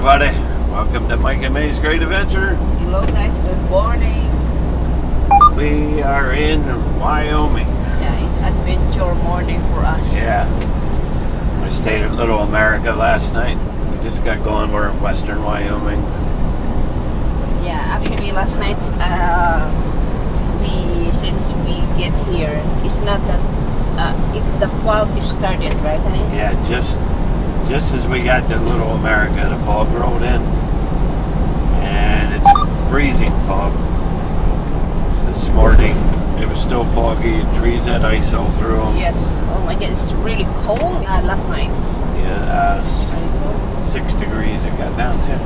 everybody, welcome to Mike and May's Great Adventure. Hello guys, good morning. We are in Wyoming. Yeah, it's adventure morning for us. Yeah, we stayed at Little America last night. We just got going, we're in western Wyoming. Yeah, actually last night, since we get here, it's not that, the fog is started, right honey? Yeah, just as we got to Little America, the fog rolled in. And it's freezing fog. This morning, it was still foggy, trees had ice all through them. Yes, oh my god, it's really cold last night. Yeah, 6 degrees it got down to.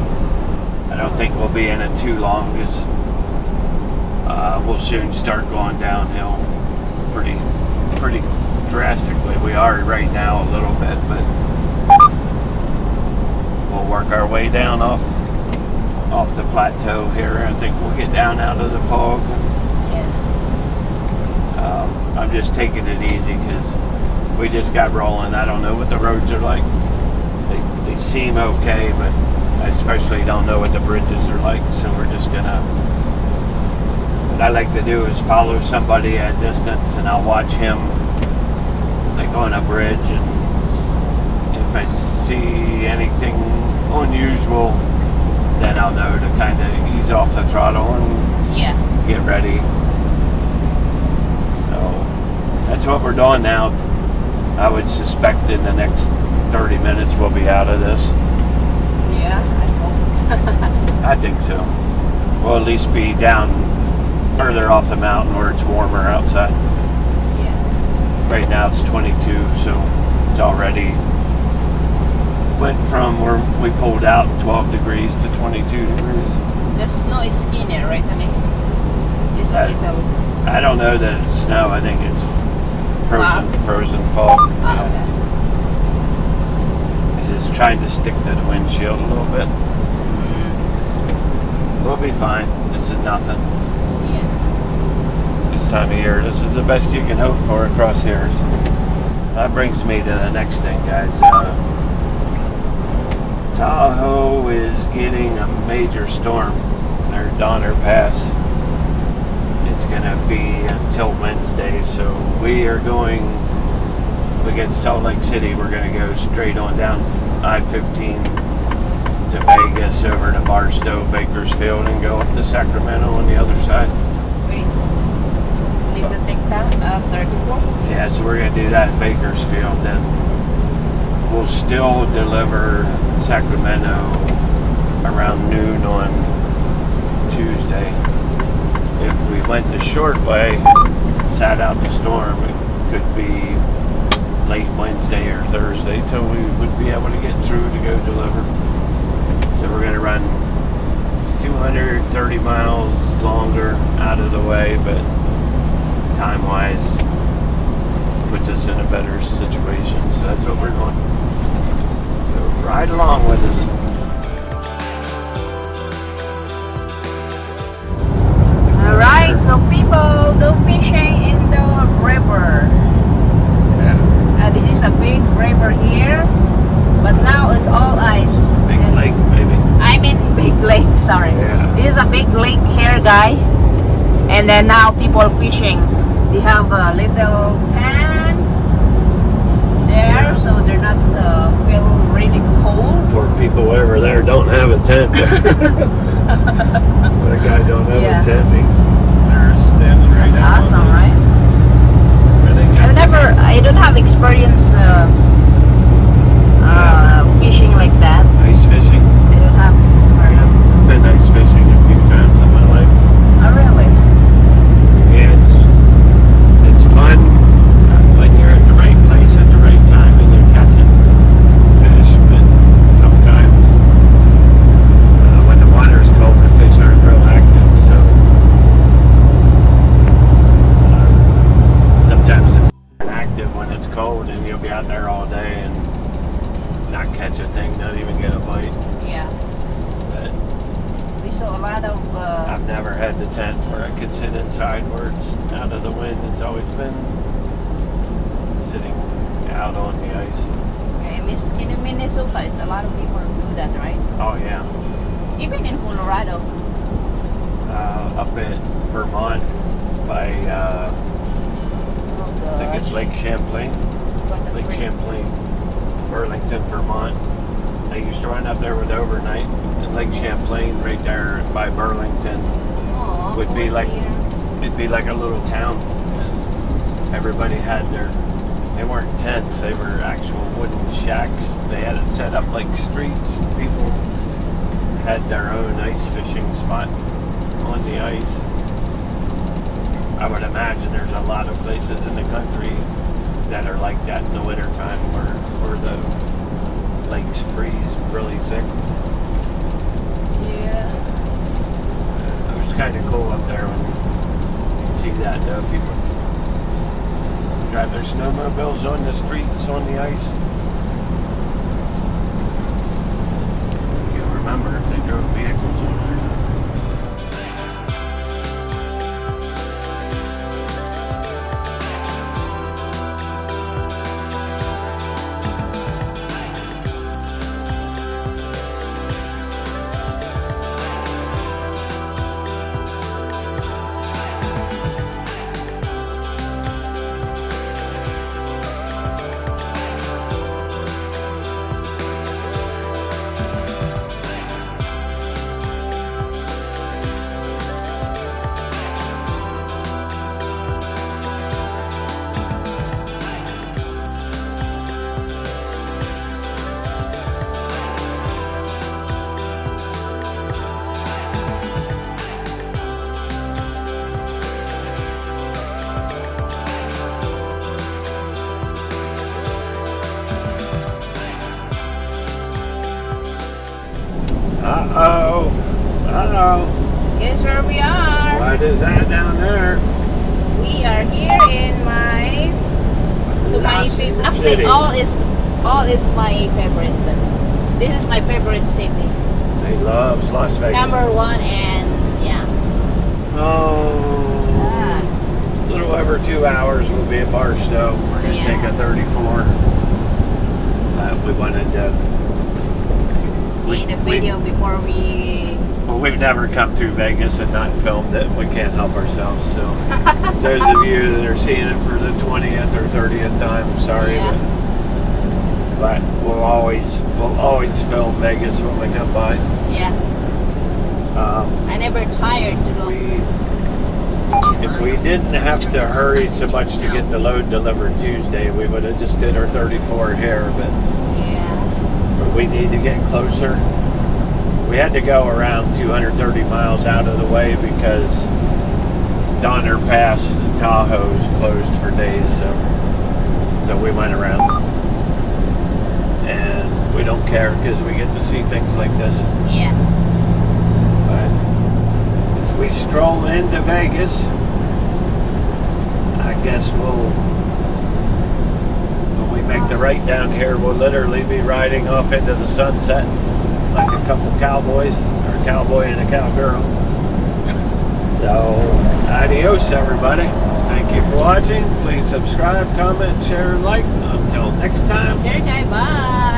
I don't think we'll be in it too long because we'll soon start going downhill pretty drastically. We are right now a little bit, but we'll work our way down off the plateau here. I think we'll get down out of the fog. Yeah. I'm just taking it easy because we just got rolling. I don't know what the roads are like. They seem okay, but I especially don't know what the bridges are like, so we're just gonna, what I like to do is follow somebody at distance and I'll watch him like on a bridge, and if I see anything unusual, then I'll know to kind of ease off the throttle and get ready. So that's what we're doing now. I would suspect in the next 30 minutes we'll be out of this. Yeah, I hope. I think so. We'll at least be down further off the mountain where it's warmer outside. Yeah. Right now it's 22, so it's already went from where we pulled out 12 degrees to 22 degrees. The snow is skinnier, right honey? It's a little... I don't know that it's snow. I think it's frozen fog. Okay. It's just trying to stick to the windshield a little bit. We'll be fine. This is nothing. Yeah. This time of year, this is the best you can hope for across here. So that brings me to the next thing, guys. Tahoe is getting a major storm. Their Donner Pass. It's going to be until Wednesday, so we are going, we get to Salt Lake City, we're going to go straight on down I-15 to Vegas, over to Barstow, Bakersfield, and go up to Sacramento on the other side. Wait, need to take that 34? Yeah, so we're going to do that in Bakersfield, then we'll still deliver Sacramento around noon on Tuesday. If we went the short way, sat out the storm, it could be late Wednesday or Thursday till we would be able to get through to go deliver. So we're going to run 230 miles longer out of the way, but time-wise puts us in a better situation. So that's what we're doing. So ride along with us. Alright, so people do fishing in the river. Yeah. This is a big river here, but now it's all ice. Big lake, maybe. I mean big lake, sorry. Yeah. This is a big lake here, guy. And then now people fishing. They have a little tent there, so they're not feel really cold. Poor people over there don't have a tent. The guy don't have a tent. They're standing right now. That's awesome, right? I don't have experience fishing like that. Ice fishing? I don't have this experience. I've been ice fishing a few times in my life. Oh, really? Yeah, it's fun when you're at the right place at the right time and you're catching fish, but sometimes when the water's cold, the fish aren't real active, so sometimes the fish aren't active when it's cold, and you'll be out there all day and not catch a thing, not even get a bite. Yeah. But We saw a lot of... I've never had the tent where I could sit inside where it's out of the wind. It's always been sitting out on the ice. in a minute Minnesota, it's a lot of people do that, right? Oh yeah. Even in Colorado. Up in Vermont by Oh I think it's gosh. Lake Champlain. What the Lake frick? Champlain, Burlington, Vermont. I used to run up there with overnight, and Lake Champlain right there by Burlington Aw, would be poor like dear. it'd be like a little town, because everybody had they weren't tents, they were actual wooden shacks. They had it set up like streets. People had their own ice fishing spot on the ice. I would imagine there's a lot of places in the country that are like that in the wintertime where the lakes freeze really thick. Yeah. It was kind of cool up there when you see that people drive their snowmobiles on the streets on the ice. You can't remember if they drove vehicles on there. Uh-oh. Guess where we are? What is that down there? We are here in my Lost favorite. City. Actually, all is my favorite, but this is my favorite city. He loves Las Vegas. Number one, and yeah. Oh, Ah, a little over 2 hours we'll be at Barstow. We're going to Yeah. take a 34. We wanted to... made a video before we. Well, we've never come through Vegas and not filmed it. We can't help ourselves. So those of you that are seeing it for the 20th or 30th time, I'm sorry. Yeah. But we'll always film Vegas when we come by. Yeah. I never tired to go. If we didn't have to hurry so much to get the load delivered Tuesday, we would have just did our 34 here, but we need to get closer. We had to go around 230 miles out of the way because Donner Pass in Tahoe is closed for days, so we went around. And we don't care because we get to see things like this. Yeah. But as we stroll into Vegas, I guess when we make the right down here, we'll literally be riding off into the sunset like a couple cowboys, or a cowboy and a cowgirl. So, adios everybody. Thank you for watching. Please subscribe, comment, share, and like. Until next time. There, guy. Bye.